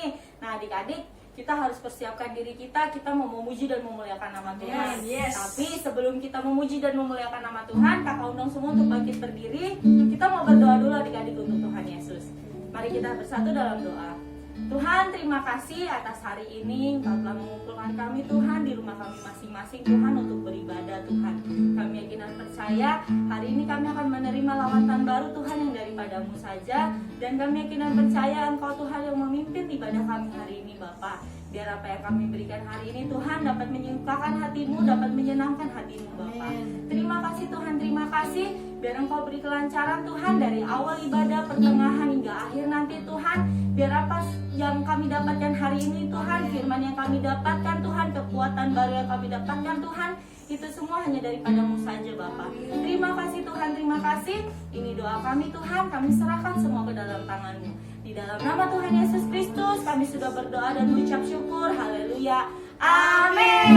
ini. Nah adik-adik, kita harus persiapkan diri kita mau memuji dan memuliakan nama Tuhan. Yes. Tapi sebelum kita memuji dan memuliakan nama Tuhan, kakak undang semua untuk bangkit berdiri. Kita mau berdoa dulu adik-adik untuk Tuhan Yesus. Mari kita bersatu dalam doa. Tuhan, terima kasih atas hari ini. Engkau telah mengumpulkan kami Tuhan di rumah kami masing-masing Tuhan untuk beribadah Tuhan. Kami yakin dan percaya hari ini kami akan menerima lawatan baru Tuhan yang daripadamu saja. Dan kami yakin dan percaya Engkau Tuhan yang memimpin ibadah kami hari ini Bapa. Biar apa yang kami berikan hari ini Tuhan dapat menyukakan hatimu, dapat menyenangkan hatimu Bapa. Terima kasih Tuhan, terima kasih. Biar Engkau beri kelancaran Tuhan dari awal ibadah, pertengahan hingga akhir nanti Tuhan. Biar apa yang kami dapatkan hari ini Tuhan, firman yang kami dapatkan Tuhan, kekuatan baru yang kami dapatkan Tuhan, itu semua hanya daripadamu saja Bapa. Terima kasih Tuhan, terima kasih. Ini doa kami Tuhan, kami serahkan semua ke dalam tangan-Mu. Di dalam nama Tuhan Yesus Kristus kami sudah berdoa dan mengucap syukur. Haleluya. Amin.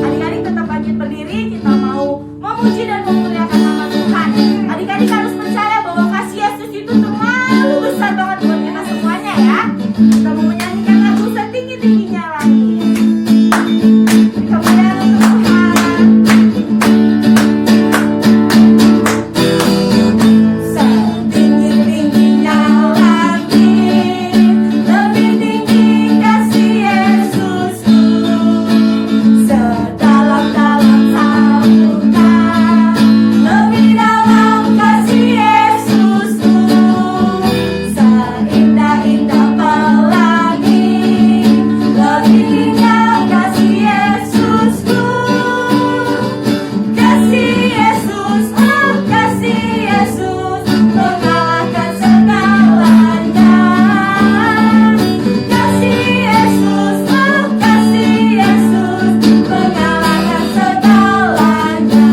Adik-adik tetap bangkit berdiri. Kita mau memuji dan memuliakan nama Tuhan. Adik-adik harus percaya bahwa kasih Yesus itu terlalu besar banget buat kita semuanya ya. Kita mau menyanyikan lagu setinggi-tingginya langit. Kemuliaan untuk Tuhan. Setinggi-tingginya langit, lebih tinggi kasih Yesusku. Sedalam-dalam samudra, lebih dalam kasih Yesusku. Seindah-indah pelangi, lebih indah kasih Yesusku. Kasih Yesus, oh kasih Yesus, mengalahkan segalanya. Kasih Yesus, oh kasih Yesus, mengalahkan segalanya.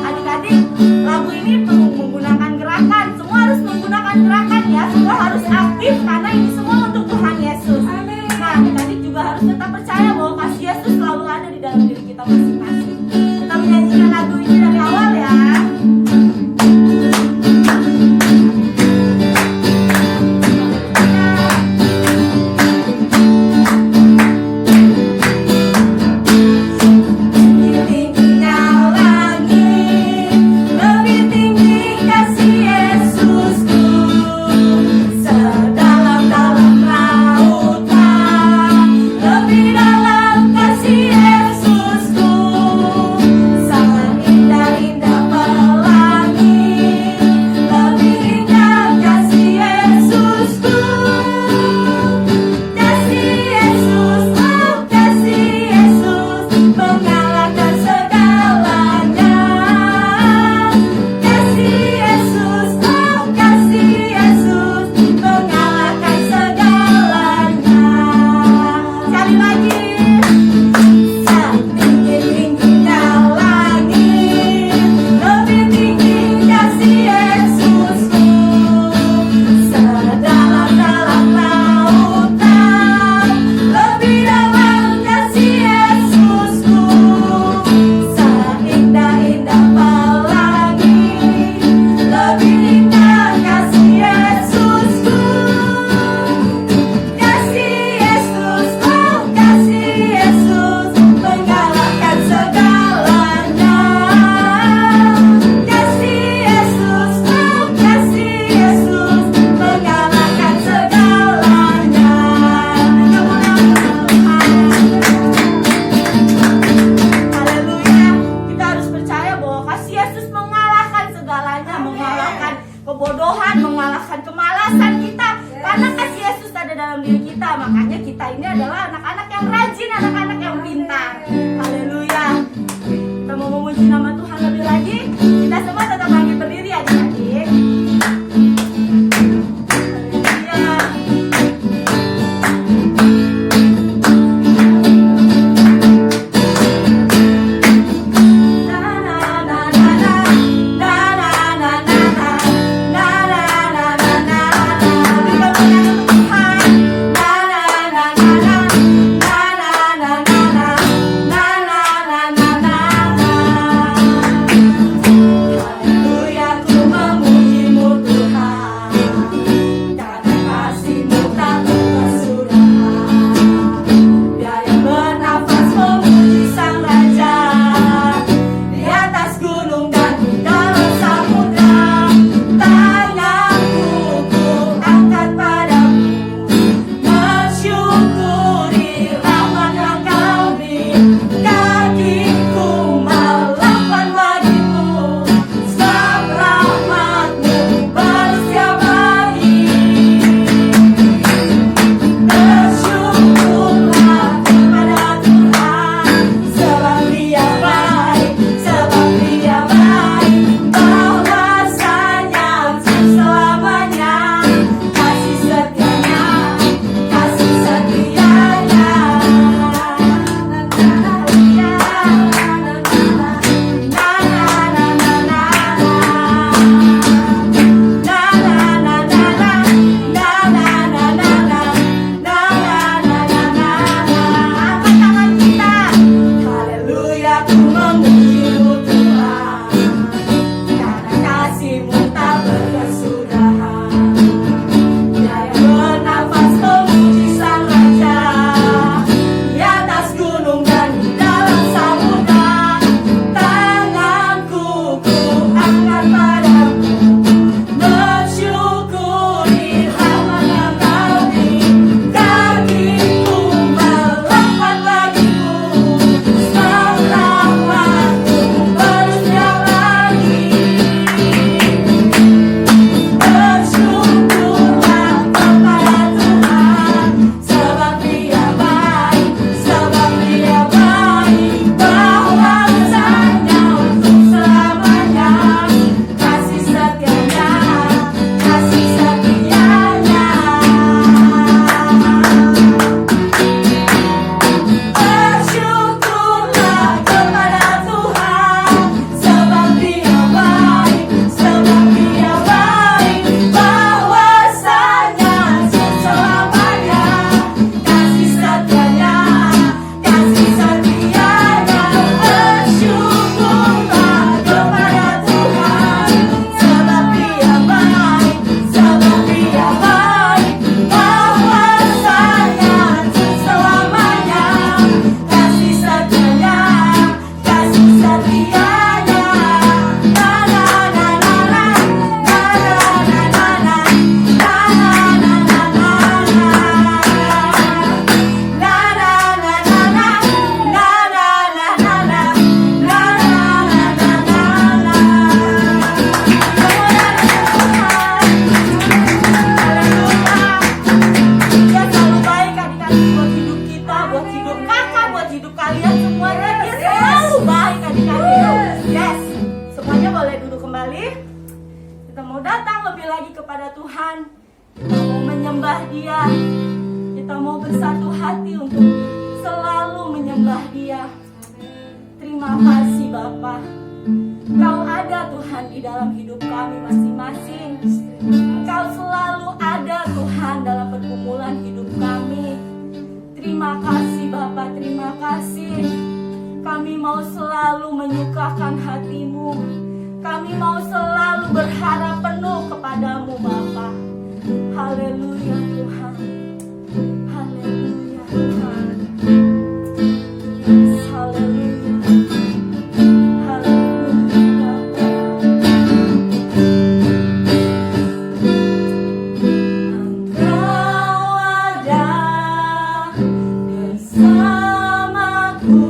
Adik-adik, lagu ini perlu menggunakan gerakan. Semua harus menggunakan gerakan ya. Semua harus aktif karena ini semua untuk Tuhan Yesus. Nah, adik-adik juga harus tetap percaya bahwa kasih Yesus selalu ada di dalam diri kita masing-masing. Kita menyanyikan lagu ini dari awal ya. Tingginya langit, lebih tinggi kasih Yesusku. Sedalam-dalam lautan, lebih dalam kasih Yesusku. Seindah-indah pelangi, lebih indah kasih Yesusku. Kasih Yesus, oh kasih Yesus, mengalahkan segalanya. Kasih Yesus, oh kasih Yesus, mengalahkan segalanya. Sekali lagi. Setinggi-tingginya langit, lebih tinggi kasih Yesusku. Sedalam-dalam lautan, lebih dalam kasih Yesusku. Seindah-indah pelangi, lebih indah kasih Yesusku. Kasih Yesus, oh kasih Yesus, mengalahkan segalanya. Kasih Yesus, oh kasih Yesus, mengalahkan segalanya. Haleluya. Kita harus percaya bahwa kasih Yesus mengalahkan segalanya, mengalahkan kebodohan, mengalahkan kemalasan kita. Karena kasih Yesus ada dalam diri kita, makanya kita ini adalah anak-anak yang rajin, anak-anak yang pintar. Haleluya. Kita mau memuji nama Tuhan lebih lagi. Kita semua tetap bangkit berdiri adik-adik. Haleluya. Na na na na na, na na na na na, na na na na na. Kita menyanyi untuk Tuhan. Na na na na na, na na na na na, na na na na na. kepada Tuhan. Kita mau menyembah Dia. Kita mau bersatu hati untuk selalu menyembah Dia. Terima kasih Bapa. Engkau ada Tuhan di dalam hidup kami masing-masing. Engkau selalu ada Tuhan dalam pergumulan hidup kami. Terima kasih Bapa, terima kasih. Kami mau selalu menyukakan hati-Mu. Kami mau selalu berharap penuh kepadamu Bapa. Haleluya Tuhan. Haleluya Tuhan. Yes, haleluya. Haleluya Bapa. Engkau ada bersamaku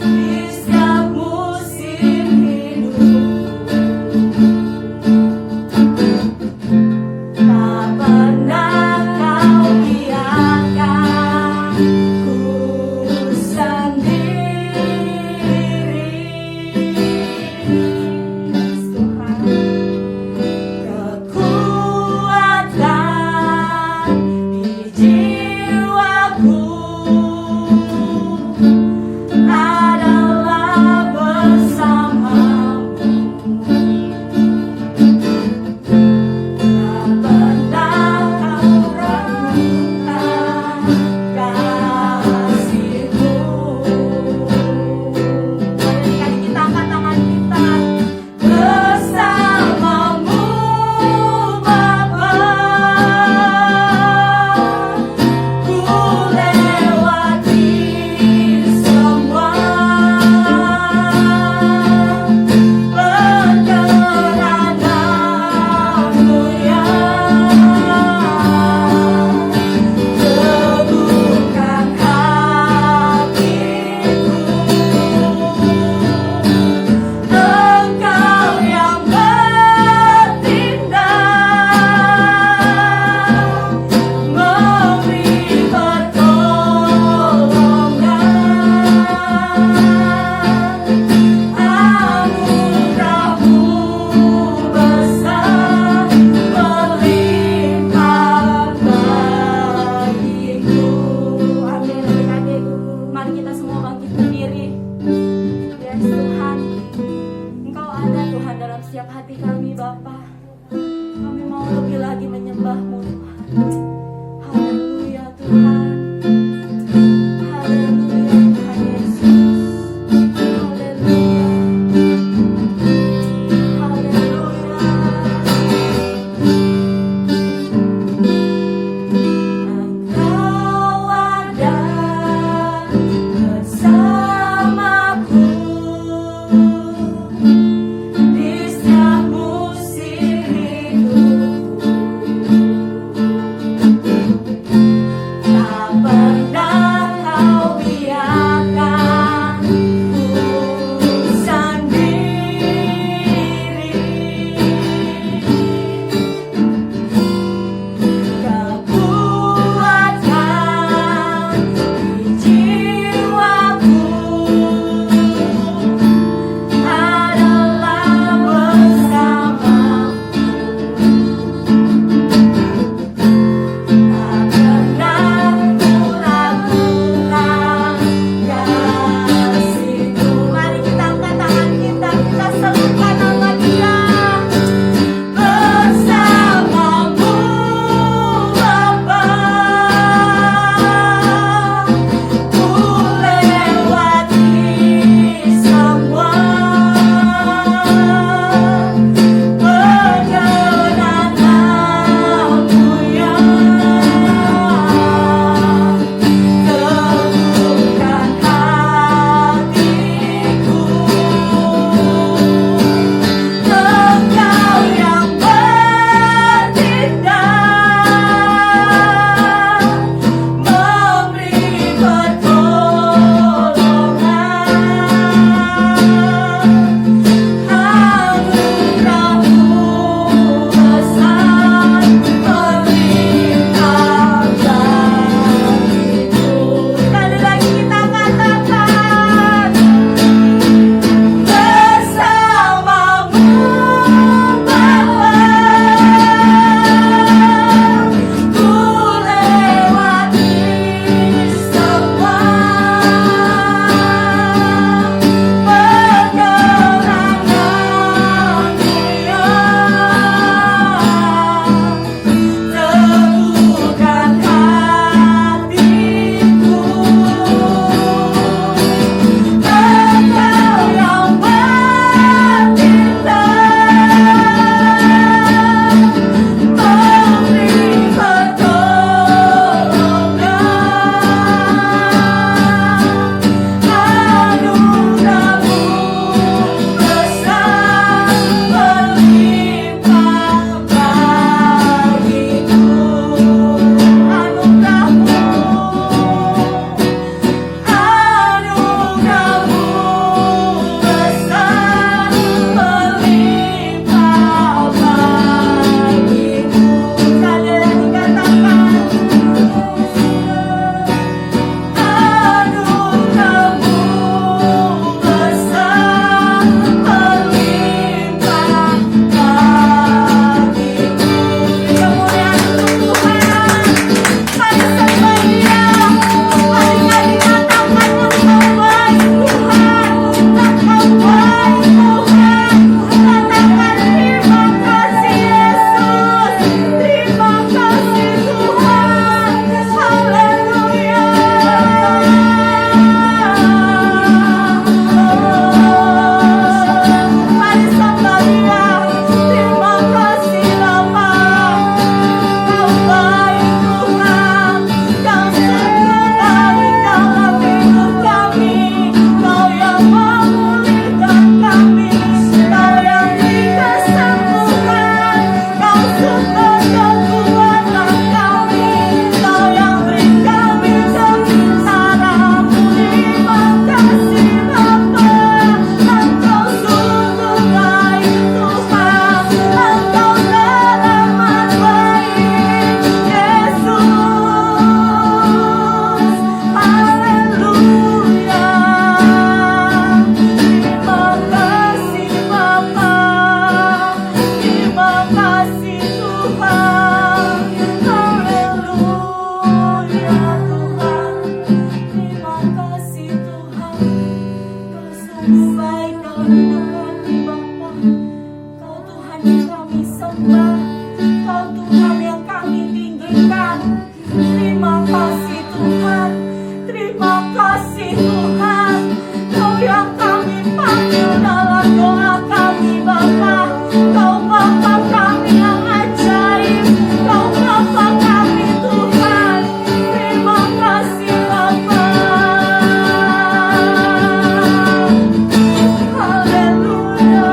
di setiap musim hidup. Tak pernah kau biarkan ku sendiri. Tuhan, kekuatan di jiwaku adalah bersamamu. Tak pernah kau ragukan kasih-Mu. Mari kita angkat tangan kita. Bersamamu Bapa, ku lewati semua perjalananku yang teguhkan hatiku. Engkau yang bertindak, memberi pertolongan. Anugerah-Mu besar berlimpah bagiku. Amin. Adik-adik, mari kita semua bangkit berdiri. Yes Tuhan, Engkau ada Tuhan dalam setiap hati kami Bapa. Kami mau lebih lagi menyembah-Mu Tuhan. Haleluya Tuhan. Haleluya Tuhan Yesus. Haleluya. Haleluya. Engkau ada bersamaku di setiap musim hidup. sembah, Kau Tuhan yang kami tinggikan. Terima kasih Tuhan, terima kasih Tuhan. Kau yang kami panggil dalam doa kami Bapa. Kau Bapa kami yang ajaib, Kau Bapa kami Tuhan. Terima kasih Bapa. Haleluya.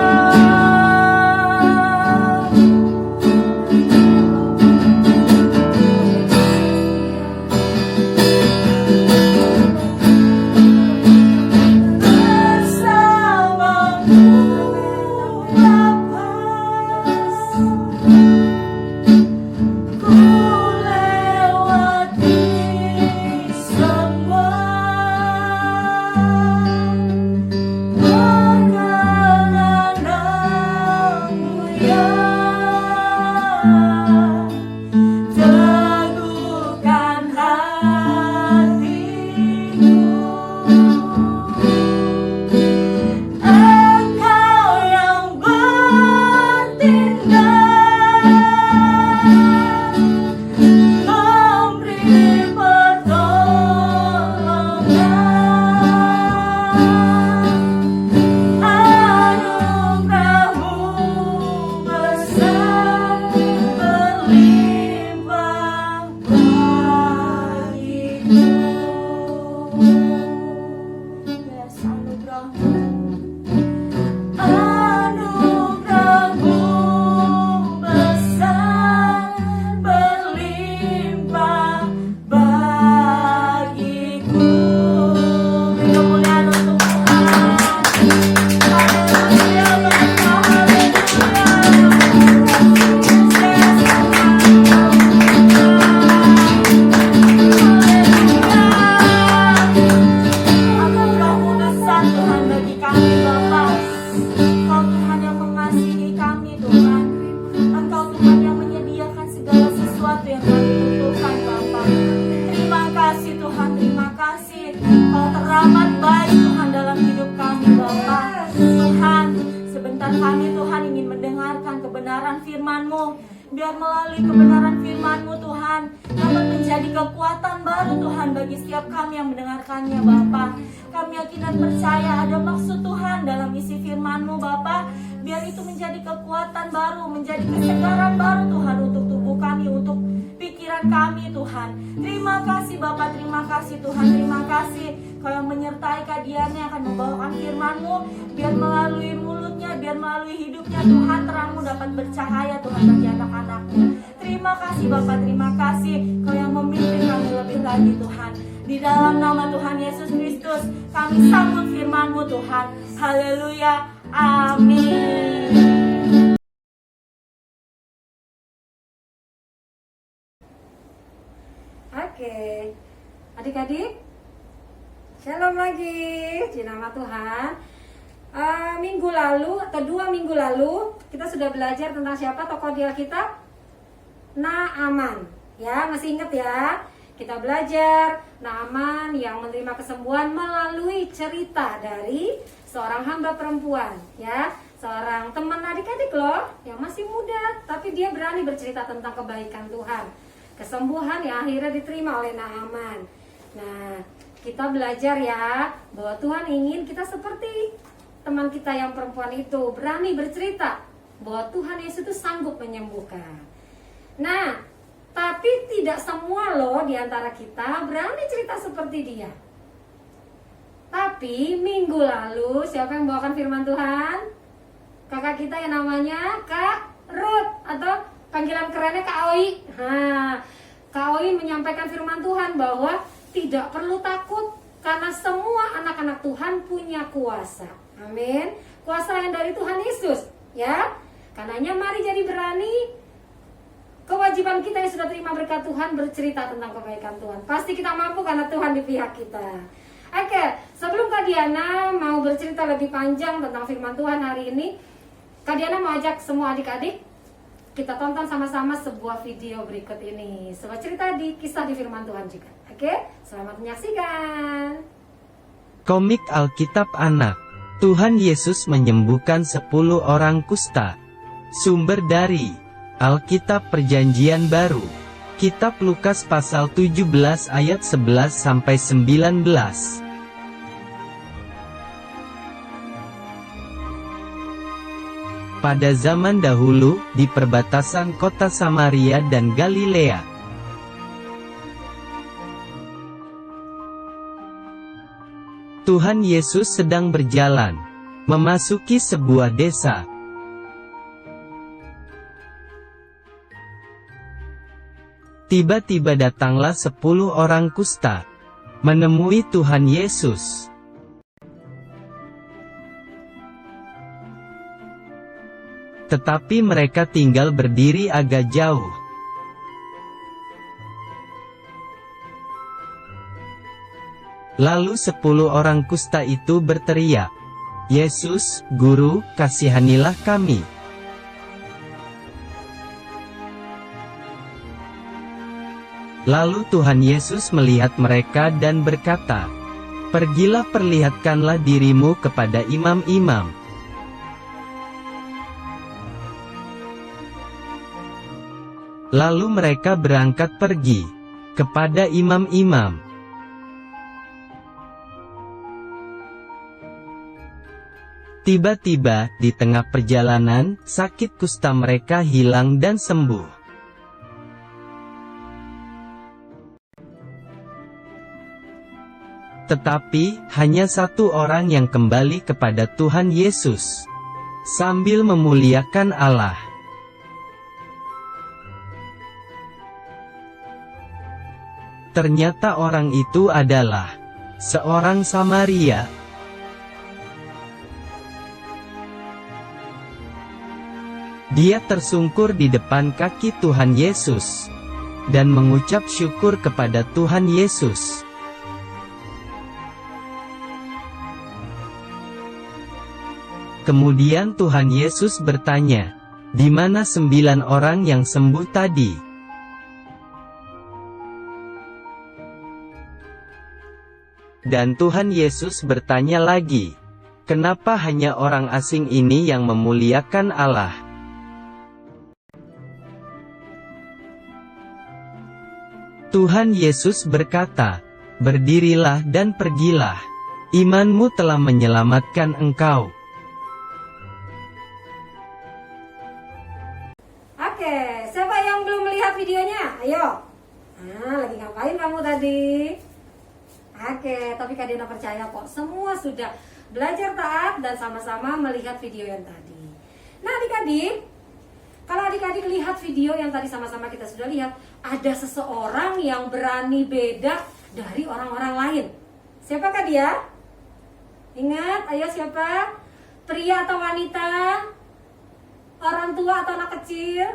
Biar melalui kebenaran firman-Mu Tuhan dapat menjadi kekuatan baru Tuhan bagi setiap kami yang mendengarkannya Bapa. Kami yakin dan percaya ada maksud Tuhan dalam isi firman-Mu Bapa. Biar itu menjadi kekuatan baru, menjadi kesegaran baru Tuhan untuk tubuh kami, untuk pikiran kami Tuhan. Terima kasih Bapa, terima kasih Tuhan, terima kasih Kau yang menyertai Kak Diana yang akan membawakan firman-Mu. Biar melalui mulutnya, biar melalui hidupnya Tuhan, terang-Mu dapat bercahaya Tuhan bagi anak-anak-Mu. Terima kasih Bapa, terima kasih Kau yang memimpin kami lebih lagi Tuhan. Di dalam nama Tuhan Yesus Kristus kami sambut firman-Mu Tuhan. Haleluya, amin. Oke, adik-adik, shalom lagi di nama Tuhan. Minggu lalu atau 2 minggu lalu kita sudah belajar tentang siapa tokoh di Alkitab? Naaman. Ya, masih ingat ya? Kita belajar Naaman yang menerima kesembuhan melalui cerita dari seorang hamba perempuan, ya, seorang teman adik-adik loh yang masih muda, tapi dia berani bercerita tentang kebaikan Tuhan, kesembuhan yang akhirnya diterima oleh Naaman. Nah, kita belajar ya bahwa Tuhan ingin kita seperti teman kita yang perempuan itu, berani bercerita bahwa Tuhan Yesus itu sanggup menyembuhkan. Nah, tapi tidak semua loh di antara kita berani cerita seperti dia. Tapi minggu lalu siapa yang membawakan firman Tuhan? Kakak kita yang namanya Kak Ruth, atau panggilan kerennya Kak Oi. Kak Oi menyampaikan firman Tuhan bahwa tidak perlu takut karena semua anak-anak Tuhan punya kuasa. Amin. Kuasa yang dari Tuhan Yesus, ya. Karenanya mari jadi berani. Kewajiban kita yang sudah terima berkat Tuhan bercerita tentang kebaikan Tuhan. Pasti kita mampu karena Tuhan di pihak kita. Oke, sebelum Kak Diana mau bercerita lebih panjang tentang firman Tuhan hari ini, Kak Diana mau ajak semua adik-adik kita tonton sama-sama sebuah video berikut ini. Sebuah cerita di kisah di firman Tuhan juga. Oke, selamat menyaksikan. Komik Alkitab Anak. Tuhan Yesus menyembuhkan 10 orang kusta. Sumber dari Alkitab Perjanjian Baru. Kitab Lukas pasal 17 ayat 11-19. Pada zaman dahulu, di perbatasan kota Samaria dan Galilea, Tuhan Yesus sedang berjalan, memasuki sebuah desa. Tiba-tiba datanglah 10 orang kusta, menemui Tuhan Yesus. Tetapi mereka tinggal berdiri agak jauh. Lalu 10 orang kusta itu berteriak, "Yesus, Guru, kasihanilah kami." Lalu Tuhan Yesus melihat mereka dan berkata, "Pergilah perlihatkanlah dirimu kepada imam-imam." Lalu mereka berangkat pergi kepada imam-imam. Tiba-tiba, di tengah perjalanan, sakit kusta mereka hilang dan sembuh. Tetapi, hanya satu orang yang kembali kepada Tuhan Yesus, sambil memuliakan Allah. Ternyata orang itu adalah seorang Samaria. Dia tersungkur di depan kaki Tuhan Yesus, dan mengucap syukur kepada Tuhan Yesus. Kemudian Tuhan Yesus bertanya, "Di mana 9 orang yang sembuh tadi?" Dan Tuhan Yesus bertanya lagi, "Kenapa hanya orang asing ini yang memuliakan Allah?" Tuhan Yesus berkata, "Berdirilah dan pergilah. Imanmu telah menyelamatkan engkau." Oke, siapa yang belum melihat videonya? Ayo. Nah, lagi ngapain kamu tadi? Oke, tapi Kak Diana percaya kok semua sudah belajar taat dan sama-sama melihat video yang tadi. Nah, adik-adik, kalau adik-adik lihat video yang tadi sama-sama kita sudah lihat, ada seseorang yang berani beda dari orang-orang lain. Siapakah dia? Ingat, ayo siapa? Pria atau wanita? Orang tua atau anak kecil?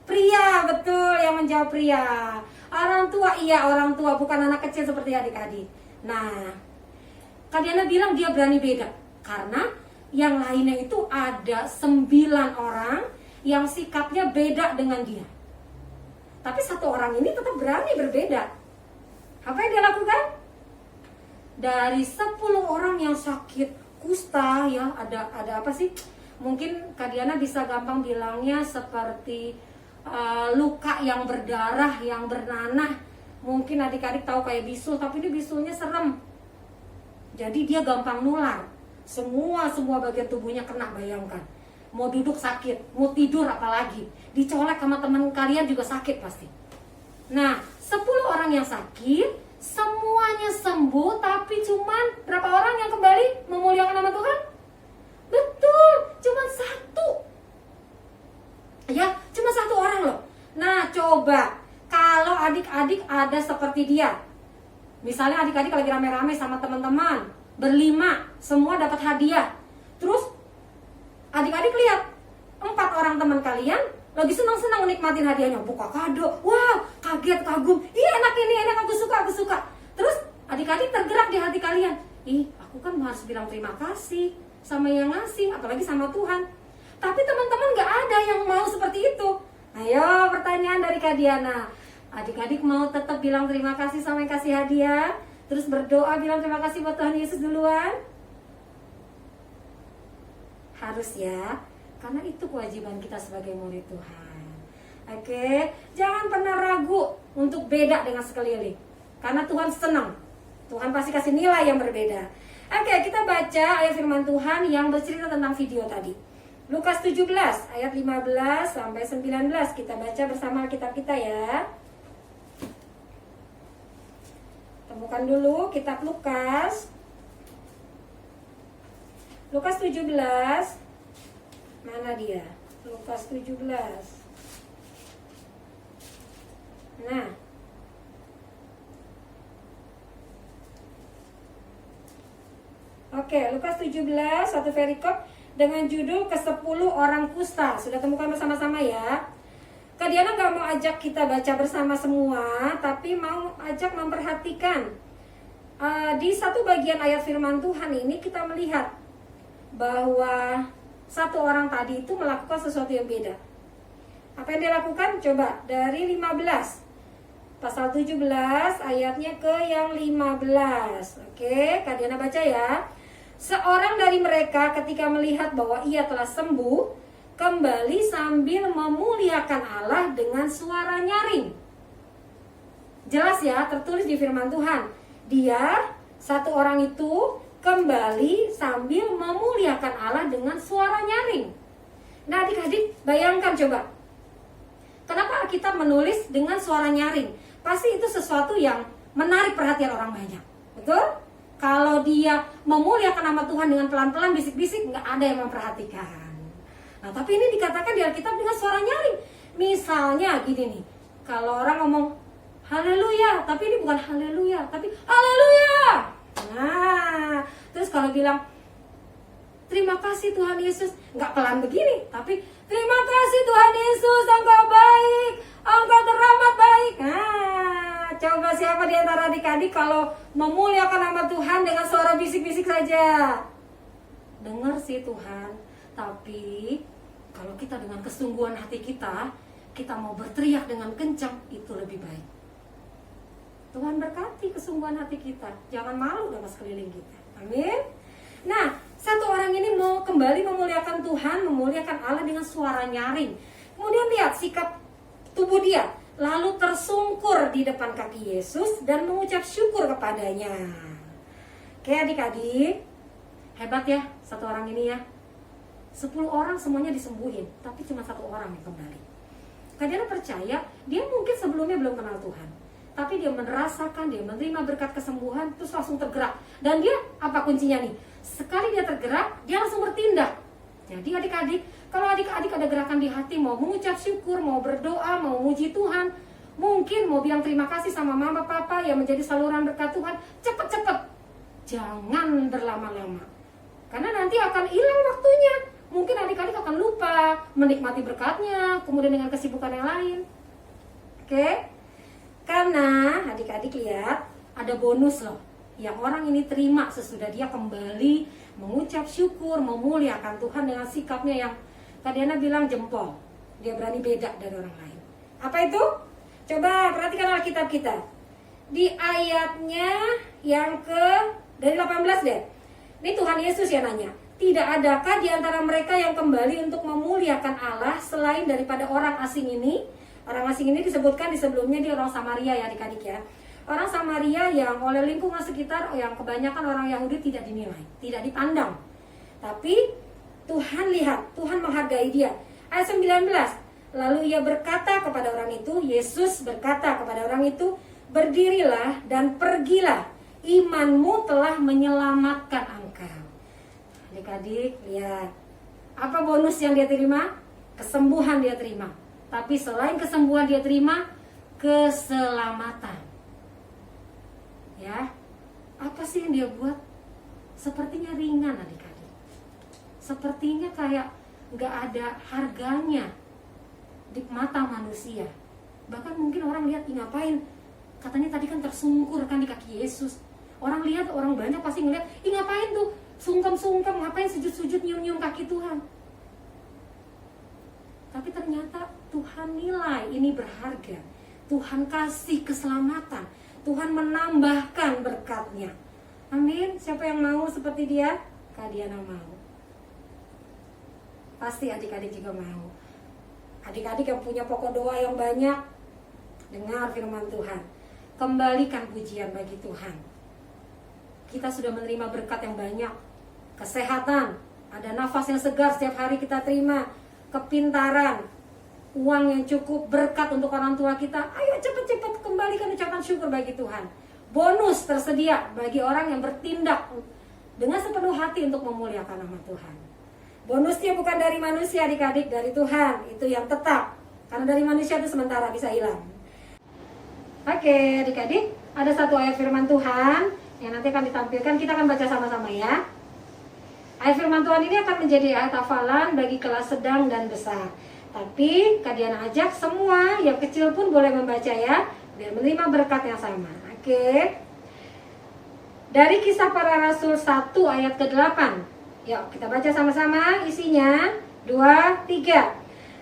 Pria, betul yang menjawab pria. Orang tua, iya orang tua, bukan anak kecil seperti adik-adik. Nah, Kak Diana bilang dia berani beda karena yang lainnya itu ada 9 orang yang sikapnya beda dengan dia. Tapi satu orang ini tetap berani berbeda. Apa yang dia lakukan? Dari 10 orang yang sakit kusta, ya ada apa sih? Mungkin Kak Diana bisa gampang bilangnya seperti luka yang berdarah, yang bernanah. Mungkin adik-adik tahu kayak bisul, tapi ini bisulnya serem. Jadi dia gampang nular. Semua bagian tubuhnya kena, bayangkan. Mau duduk sakit, mau tidur apalagi. Dicolek sama teman kalian juga sakit pasti. Nah, 10 orang yang sakit, semuanya sembuh, tapi cuman berapa orang yang kembali memuliakan nama Tuhan? Betul, cuman 1. Ya, cuma 1 orang loh. Nah, coba kalau adik-adik ada seperti dia. Misalnya adik-adik lagi rame-rame sama teman-teman, berlima, semua dapat hadiah. Terus adik-adik lihat 4 orang teman kalian lagi senang-senang menikmatin hadiahnya, buka kado, wow, kaget, kagum, ih enak ini, enak, aku suka. Terus adik-adik tergerak di hati kalian, ih aku kan harus bilang terima kasih sama yang ngasih, apalagi sama Tuhan. Tapi teman-teman gak ada yang mau seperti itu. Ayo pertanyaan dari Kak Diana, adik-adik mau tetap bilang terima kasih sama yang kasih hadiah, terus berdoa bilang terima kasih buat Tuhan Yesus duluan? Harus ya. Karena itu kewajiban kita sebagai murid Tuhan. Oke, jangan pernah ragu untuk beda dengan sekeliling. Karena Tuhan senang. Tuhan pasti kasih nilai yang berbeda. Oke, kita baca ayat firman Tuhan yang bercerita tentang video tadi. Lukas 17 ayat 15 sampai 19. Kita baca bersama kitab kita ya. Temukan dulu kitab Lukas. Lukas 17. Mana dia? Lukas 17. Nah, oke, Lukas 17, satu perikop dengan judul ke-10 orang kusta. Sudah temukan bersama-sama ya. Kak Diana gak mau ajak kita baca bersama semua, tapi mau ajak memperhatikan. Di satu bagian ayat firman Tuhan ini kita melihat bahwa satu orang tadi itu melakukan sesuatu yang beda. Apa yang dia lakukan? Coba dari 15. Pasal 17 ayatnya ke yang 15. Oke, Kak Diana baca ya. Seorang dari mereka ketika melihat bahwa ia telah sembuh, kembali sambil memuliakan Allah dengan suara nyaring. Jelas ya, tertulis di firman Tuhan. Dia, satu orang itu, kembali sambil memuliakan Allah dengan suara nyaring. Nah adik-adik, bayangkan coba. Kenapa kita menulis dengan suara nyaring? Pasti itu sesuatu yang menarik perhatian orang banyak. Betul? Kalau dia memuliakan nama Tuhan dengan pelan-pelan, bisik-bisik, nggak ada yang memperhatikan. Nah, tapi ini dikatakan di Alkitab dengan suara nyaring. Misalnya gini nih, kalau orang ngomong haleluya, tapi ini bukan haleluya, tapi haleluya. Nah, terus kalau bilang terima kasih Tuhan Yesus, nggak pelan begini, tapi terima kasih Tuhan Yesus, Engkau baik, Engkau teramat baik. Nah, coba siapa di antara adik-adik kalau memuliakan nama Tuhan dengan suara bisik-bisik saja? Dengar sih Tuhan, tapi kalau kita dengan kesungguhan hati kita mau berteriak dengan kencang, itu lebih baik. Tuhan berkati kesungguhan hati kita, jangan malu dengan sekeliling kita. Amin. Nah, satu orang ini mau kembali memuliakan Tuhan, memuliakan Allah dengan suara nyaring. Kemudian lihat sikap tubuh dia, lalu tersungkur di depan kaki Yesus dan mengucap syukur kepadanya. Oke adik-adik, hebat ya satu orang ini ya. 10 orang semuanya disembuhin, tapi cuma satu orang yang kembali. Kalian percaya, dia mungkin sebelumnya belum kenal Tuhan, tapi dia merasakan, dia menerima berkat kesembuhan, terus langsung tergerak. Dan dia, apa kuncinya nih? Sekali dia tergerak, dia langsung bertindak. Jadi adik-adik, kalau adik-adik ada gerakan di hati, mau mengucap syukur, mau berdoa, mau memuji Tuhan, mungkin mau bilang terima kasih sama mama papa yang menjadi saluran berkat Tuhan, cepet-cepet. Jangan berlama-lama, karena nanti akan hilang waktunya. Mungkin adik-adik akan lupa menikmati berkatnya, kemudian dengan kesibukan yang lain. Oke? Karena adik-adik lihat, ada bonus loh yang orang ini terima sesudah dia kembali mengucap syukur, memuliakan Tuhan dengan sikapnya yang Kak Diana bilang jempol. Dia berani beda dari orang lain. Apa itu? Coba perhatikan Alkitab kita. Di ayatnya yang dari 18 deh. Ini Tuhan Yesus yang nanya. Tidak adakah di antara mereka yang kembali untuk memuliakan Allah selain daripada orang asing ini? Orang asing ini disebutkan di sebelumnya dia orang Samaria ya adik-adik ya. Orang Samaria yang oleh lingkungan sekitar, yang kebanyakan orang Yahudi tidak dinilai, tidak dipandang. Tapi Tuhan lihat, Tuhan menghargai dia. Ayat 19, lalu ia berkata kepada orang itu, Yesus berkata kepada orang itu, berdirilah dan pergilah, imanmu telah menyelamatkan engkau. Adik-adik lihat, apa bonus yang dia terima? Kesembuhan dia terima. Tapi selain kesembuhan dia terima, keselamatan. Ya, apa sih yang dia buat? Sepertinya ringan adik-adik. Sepertinya kayak gak ada harganya di mata manusia. Bahkan mungkin orang lihat, ngapain? Katanya tadi kan tersungkur kan di kaki Yesus. Orang lihat, orang banyak pasti ngeliat, ngapain tuh? Sungkem-sungkem, ngapain sujud-sujud nyium-nyium kaki Tuhan? Tapi ternyata Tuhan nilai ini berharga. Tuhan kasih keselamatan. Tuhan menambahkan berkatnya. Amin. Siapa yang mau seperti dia? Kak Diana mau. Pasti adik-adik juga mau. Adik-adik yang punya pokok doa yang banyak, dengar firman Tuhan. Kembalikan pujian bagi Tuhan. Kita sudah menerima berkat yang banyak. Kesehatan, ada nafas yang segar setiap hari kita terima. Kepintaran, uang yang cukup, berkat untuk orang tua kita. Ayo cepat-cepat kembalikan ucapan syukur bagi Tuhan. Bonus tersedia bagi orang yang bertindak dengan sepenuh hati untuk memuliakan nama Tuhan. Bonusnya bukan dari manusia adik-adik, dari Tuhan. Itu yang tetap. Karena dari manusia itu sementara bisa hilang. Oke adik-adik, ada satu ayat firman Tuhan yang nanti akan ditampilkan. Kita akan baca sama-sama ya. Ayat firman Tuhan ini akan menjadi ayat hafalan bagi kelas sedang dan besar. Tapi Kak Diana ajak semua yang kecil pun boleh membaca ya, biar menerima berkat yang sama. Oke. Dari Kisah Para Rasul 1 ayat ke-8. Yuk kita baca sama-sama isinya. 2, 3.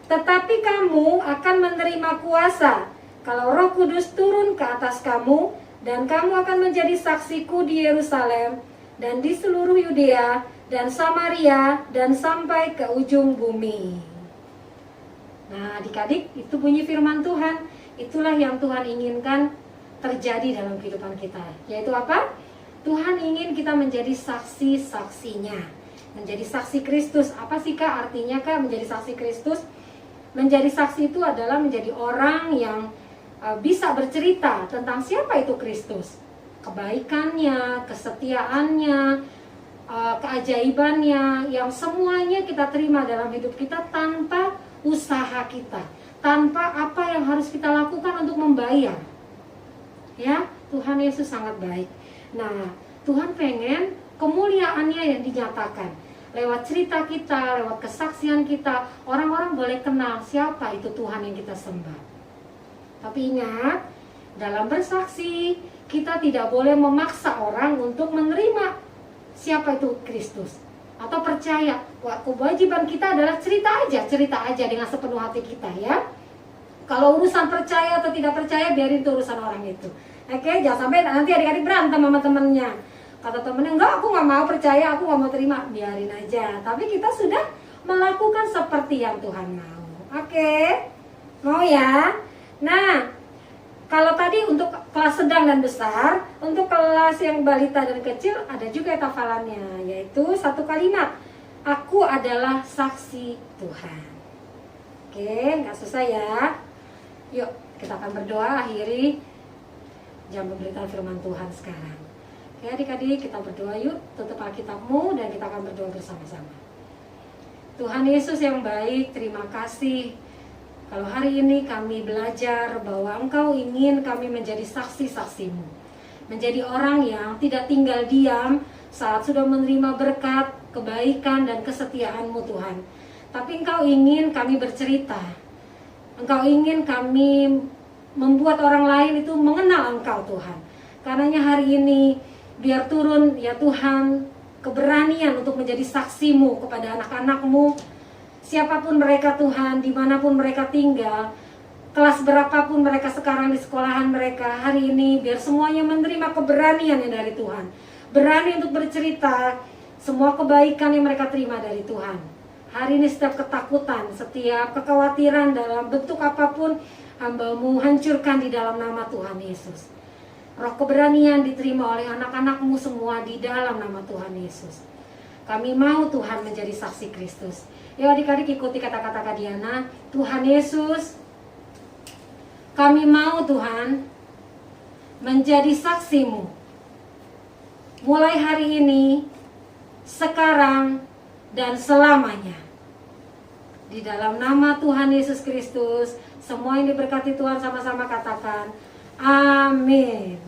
Tetapi kamu akan menerima kuasa kalau Roh Kudus turun ke atas kamu, dan kamu akan menjadi saksiku di Yerusalem dan di seluruh Yudea dan Samaria dan sampai ke ujung bumi. Nah adik-adik, itu bunyi firman Tuhan. Itulah yang Tuhan inginkan terjadi dalam kehidupan kita. Yaitu apa? Tuhan ingin kita menjadi saksi-saksinya. Menjadi saksi Kristus. Apa sih Kak artinya Kak menjadi saksi Kristus? Menjadi saksi itu adalah menjadi orang yang bisa bercerita tentang siapa itu Kristus. Kebaikannya, kesetiaannya, keajaibannya, yang semuanya kita terima dalam hidup kita tanpa usaha kita, tanpa apa yang harus kita lakukan untuk membayar. Ya, Tuhan Yesus sangat baik. Nah, Tuhan pengen kemuliaannya yang dinyatakan lewat cerita kita, lewat kesaksian kita. Orang-orang boleh kenal siapa itu Tuhan yang kita sembah. Tapi ingat, dalam bersaksi kita tidak boleh memaksa orang untuk menerima siapa itu Kristus atau percaya. Wah, kewajiban kita adalah cerita aja dengan sepenuh hati kita ya. Kalau urusan percaya atau tidak percaya, biarin itu urusan orang itu. Oke, jangan sampai nanti adik-adik berantem sama temennya. Kata temennya, enggak, aku nggak mau percaya, aku nggak mau terima. Biarin aja. Tapi kita sudah melakukan seperti yang Tuhan mau. Oke, mau ya? Nah, kalau tadi untuk kelas sedang dan besar, untuk kelas yang balita dan kecil ada juga hafalannya, yaitu satu kalimat. Aku adalah saksi Tuhan. Oke, nggak susah ya. Yuk, kita akan berdoa akhiri jam pemberitaan firman Tuhan sekarang. Oke adik-adik, kita berdoa yuk. Tutup Alkitabmu dan kita akan berdoa bersama-sama. Tuhan Yesus yang baik, terima kasih. Kalau hari ini kami belajar bahwa Engkau ingin kami menjadi saksi-saksimu. Menjadi orang yang tidak tinggal diam saat sudah menerima berkat, kebaikan dan kesetiaan-Mu Tuhan. Tapi Engkau ingin kami bercerita. Engkau ingin kami membuat orang lain itu mengenal Engkau Tuhan. Karenanya hari ini biar turun ya Tuhan keberanian untuk menjadi saksi-Mu kepada anak-anak-Mu. Siapapun mereka Tuhan, dimanapun mereka tinggal, kelas berapapun mereka sekarang di sekolahan mereka, hari ini biar semuanya menerima keberanian yang dari Tuhan. Berani untuk bercerita semua kebaikan yang mereka terima dari Tuhan. Hari ini setiap ketakutan, setiap kekhawatiran dalam bentuk apapun, Hamba-Mu hancurkan di dalam nama Tuhan Yesus. Roh keberanian diterima oleh anak-anak-Mu semua di dalam nama Tuhan Yesus. Kami mau Tuhan menjadi saksi Kristus. Ya adik-adik ikuti kata-kata Kak Diana. Tuhan Yesus, kami mau Tuhan menjadi saksi-Mu. Mulai hari ini, sekarang, dan selamanya. Di dalam nama Tuhan Yesus Kristus, semua yang diberkati Tuhan sama-sama katakan, amin.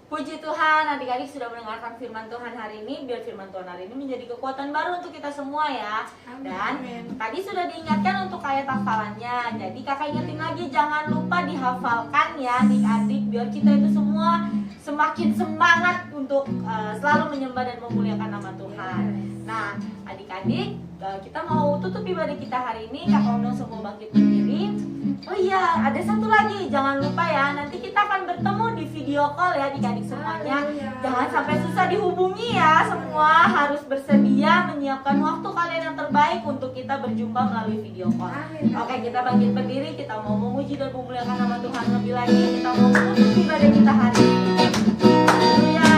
Puji Tuhan, adik-adik sudah mendengarkan firman Tuhan hari ini. Biar firman Tuhan hari ini menjadi kekuatan baru untuk kita semua ya. Dan tadi sudah diingatkan untuk ayat hafalannya. Jadi kakak ingetin lagi, jangan lupa dihafalkan ya adik-adik. Biar kita itu semua semakin semangat untuk selalu menyembah dan memuliakan nama Tuhan. Nah adik-adik, kita mau tutup ibadah kita hari ini. Kakak undang semua bangkit berdiri. Oh iya, ada satu lagi, jangan lupa ya, nanti kita akan bertemu di video call ya adik-adik semuanya. Jangan sampai susah dihubungi ya, semua harus bersedia menyiapkan waktu kalian yang terbaik untuk kita berjumpa melalui video call. Oke, kita bangkit berdiri, kita mau memuji dan memuliakan nama Tuhan lebih lagi, kita mau menutup ibadah kita hari ini. Haleluya.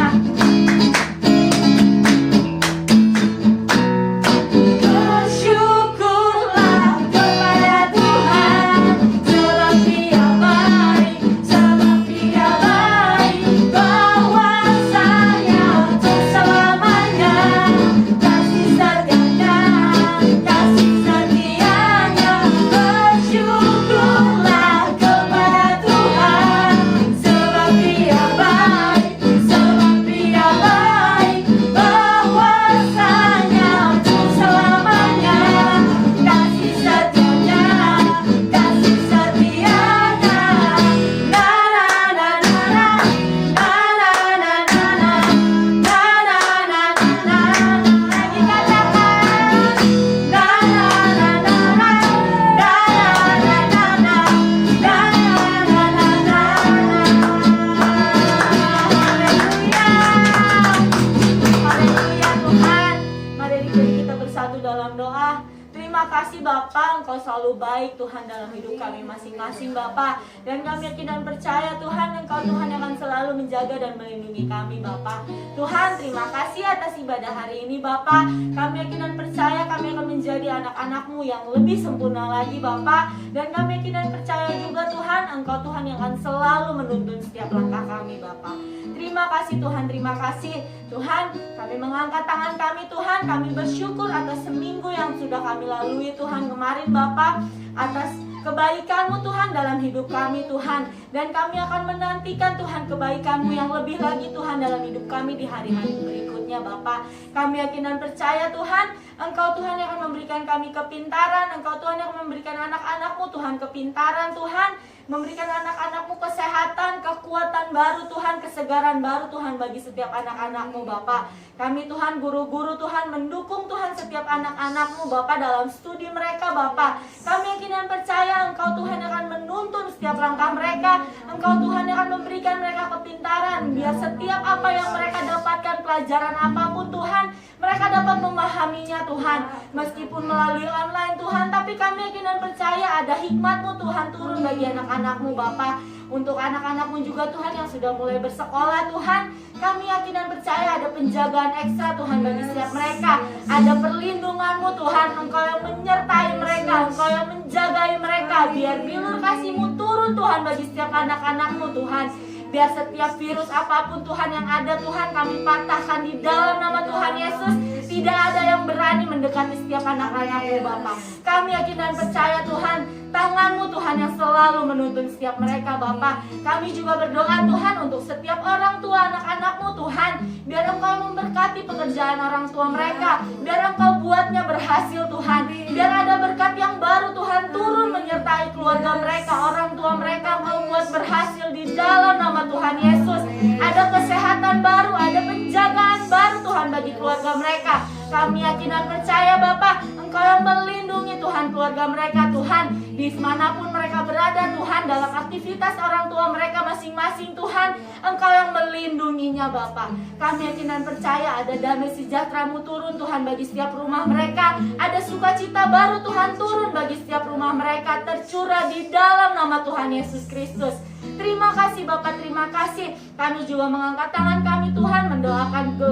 Tuhan dalam hidup kami masing-masing Bapa, dan kami yakin dan percaya Tuhan Engkau Tuhan yang akan selalu menjaga dan melindungi kami Bapa. Tuhan, terima kasih atas ibadah hari ini Bapa. Kami yakin dan percaya kami akan menjadi anak-anak-Mu yang lebih sempurna lagi Bapa, dan kami yakin dan percaya juga Tuhan Engkau Tuhan yang akan selalu menuntun setiap langkah kami Bapa. Terima kasih Tuhan, terima kasih Tuhan. Kami mengangkat tangan kami Tuhan, kami bersyukur atas seminggu yang sudah kami lalui Tuhan kemarin Bapa, atas kebaikan-Mu Tuhan dalam hidup kami Tuhan. Dan kami akan menantikan Tuhan kebaikan-Mu yang lebih lagi Tuhan dalam hidup kami di hari-hari berikutnya Bapa. Kami yakin dan percaya Tuhan Engkau Tuhan yang akan memberikan kami kepintaran, Engkau Tuhan yang akan memberikan anak-anak-Mu Tuhan kepintaran Tuhan, memberikan anak-anak-Mu kesehatan, kekuatan baru Tuhan, kesegaran baru Tuhan bagi setiap anak-anak-Mu Bapa. Kami Tuhan guru-guru Tuhan mendukung Tuhan setiap anak-anak-Mu Bapa dalam studi mereka Bapa. Kami yakin dan percaya Engkau Tuhan akan menuntun setiap langkah mereka, Engkau Tuhan yang akan memberikan mereka kepintaran, biar setiap apa yang mereka dapatkan, pelajaran apapun Tuhan, mereka dapat memahaminya Tuhan. Meskipun melalui online Tuhan, tapi kami yakin dan percaya ada hikmat-Mu Tuhan turun bagi anak-anak-Mu Bapa. Untuk anak-anak-Mu juga Tuhan yang sudah mulai bersekolah Tuhan, kami yakin dan percaya ada penjagaan ekstra Tuhan bagi setiap mereka. Ada perlindungan-Mu Tuhan, Engkau yang menyertai mereka, Engkau yang menjagai mereka. Biar bilur kasih-Mu turun Tuhan bagi setiap anak-anak-Mu Tuhan. Biar setiap virus apapun Tuhan yang ada Tuhan, kami patahkan di dalam nama Tuhan Yesus. Tidak ada yang berani mendekati setiap anak-anak-Mu Bapa. Kami yakin dan percaya Tuhan, tangan-Mu Tuhan yang selalu menuntun setiap mereka Bapa. Kami juga berdoa Tuhan untuk setiap orang tua anak-anak-Mu Tuhan. Biar Engkau memberkati pekerjaan orang tua mereka, biar Engkau buatnya berhasil Tuhan. Biar ada berkat yang baru Tuhan turun menyertai keluarga mereka, orang tua mereka. Engkau buat berhasil di dalam nama Tuhan Yesus. Ada kesehatan baru, ada penjagaan baru Tuhan bagi keluarga mereka. Kami yakin dan percaya Bapa, Engkau yang melindungi Tuhan keluarga mereka Tuhan, di manapun mereka berada Tuhan, dalam aktivitas orang tua mereka masing-masing Tuhan, Engkau yang melindunginya Bapa. Kami yakin dan percaya ada damai sejahtera-Mu turun Tuhan bagi setiap rumah mereka. Ada sukacita baru Tuhan turun bagi setiap rumah mereka, tercurah di dalam nama Tuhan Yesus Kristus. Terima kasih Bapak, terima kasih. Kami juga mengangkat tangan kami Tuhan, mendoakan ke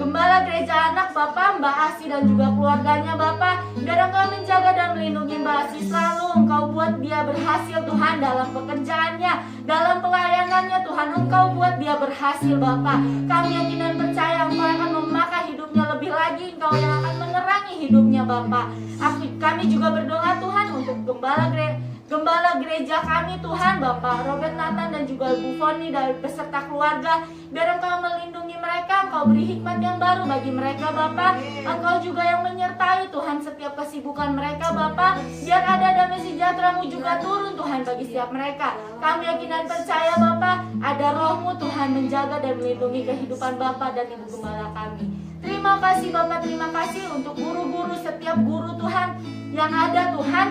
Gembala Gereja Anak Bapak, Mbak Asi dan juga keluarganya Bapak. Biar Engkau menjaga dan melindungi Mbak Asi selalu. Engkau buat dia berhasil Tuhan dalam pekerjaannya, dalam pelayanannya Tuhan. Engkau buat dia berhasil Bapak. Kami yakin dan percaya Engkau akan memakai hidupnya lebih lagi, Engkau yang akan menerangi hidupnya Bapak. Kami juga berdoa Tuhan untuk Gembala gereja kami Tuhan, Bapak Robert Nathan dan juga Bu Foni dan beserta keluarga. Biar Engkau melindungi mereka, Engkau beri hikmat yang baru bagi mereka Bapak. Engkau juga yang menyertai Tuhan setiap kesibukan mereka Bapak. Biar ada damai sejahtera-Mu juga turun Tuhan bagi setiap mereka. Kami yakin dan percaya Bapak, ada Roh-Mu Tuhan menjaga dan melindungi kehidupan Bapak dan Ibu Gembala kami. Terima kasih Bapak, terima kasih untuk guru-guru, setiap guru Tuhan yang ada Tuhan.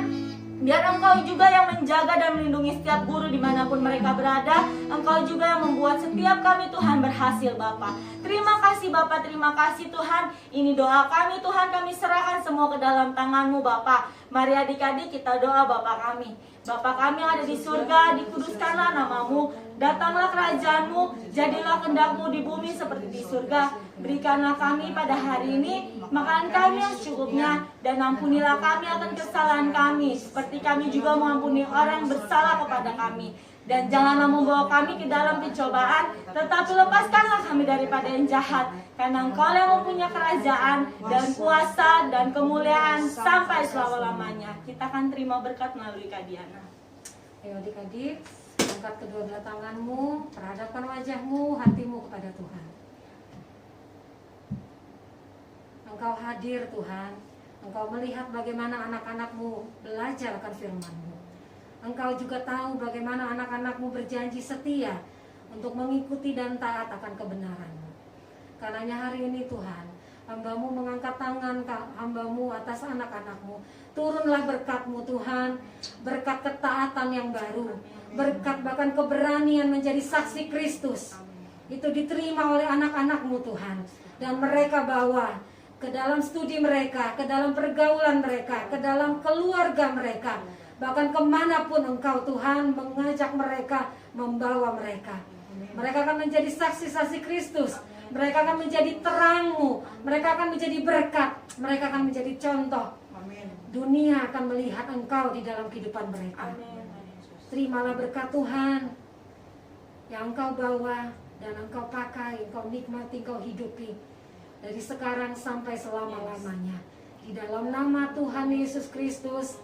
Biar Engkau juga yang menjaga dan melindungi setiap guru dimanapun mereka berada. Engkau juga yang membuat setiap kami Tuhan berhasil Bapa. Terima kasih Bapa, terima kasih Tuhan. Ini doa kami Tuhan, kami serahkan semua ke dalam tangan-Mu Bapa. Mari adik-adik kita doa Bapa kami. Bapa kami yang ada di surga, dikuduskanlah nama-Mu. Datanglah kerajaan-Mu, jadilah kehendak-Mu di bumi seperti di surga. Berikanlah kami pada hari ini makanan kami yang secukupnya, dan ampunilah kami akan kesalahan kami, seperti kami juga mengampuni orang yang bersalah kepada kami. Dan janganlah membawa kami ke dalam pencobaan, tetapi lepaskanlah kami daripada yang jahat. Karena Engkau yang mempunyai kerajaan dan kuasa dan kemuliaan sampai selama-lamanya. Kita akan terima berkat melalui Kak Diana. Ayo adik-adik, angkat kedua belah tanganmu, perhadapkan wajahmu, hatimu kepada Tuhan. Engkau hadir Tuhan, Engkau melihat bagaimana anak-anak-Mu belajar akan firman-Mu. Engkau juga tahu bagaimana anak-anak-Mu berjanji setia untuk mengikuti dan taat akan kebenaran-Mu. Karenanya hari ini Tuhan, hamba-Mu mengangkat tangan hamba-Mu atas anak-anak-Mu. Turunlah berkat-Mu Tuhan, berkat ketaatan yang baru, berkat bahkan keberanian menjadi saksi Kristus. Itu diterima oleh anak-anak-Mu Tuhan, dan mereka bawa ke dalam studi mereka, ke dalam pergaulan mereka, ke dalam keluarga mereka, bahkan kemanapun Engkau Tuhan mengajak mereka, membawa mereka. Mereka akan menjadi saksi-saksi Kristus, mereka akan menjadi terang-Mu, mereka akan menjadi berkat, mereka akan menjadi contoh. Dunia akan melihat Engkau di dalam kehidupan mereka. Terimalah berkat Tuhan yang Engkau bawa dan Engkau pakai, Engkau nikmati, Engkau hidupi dari sekarang sampai selama-lamanya. Di dalam nama Tuhan Yesus Kristus.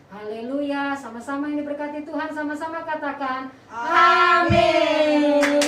Haleluya. Sama-sama ini berkati Tuhan, sama-sama katakan amin.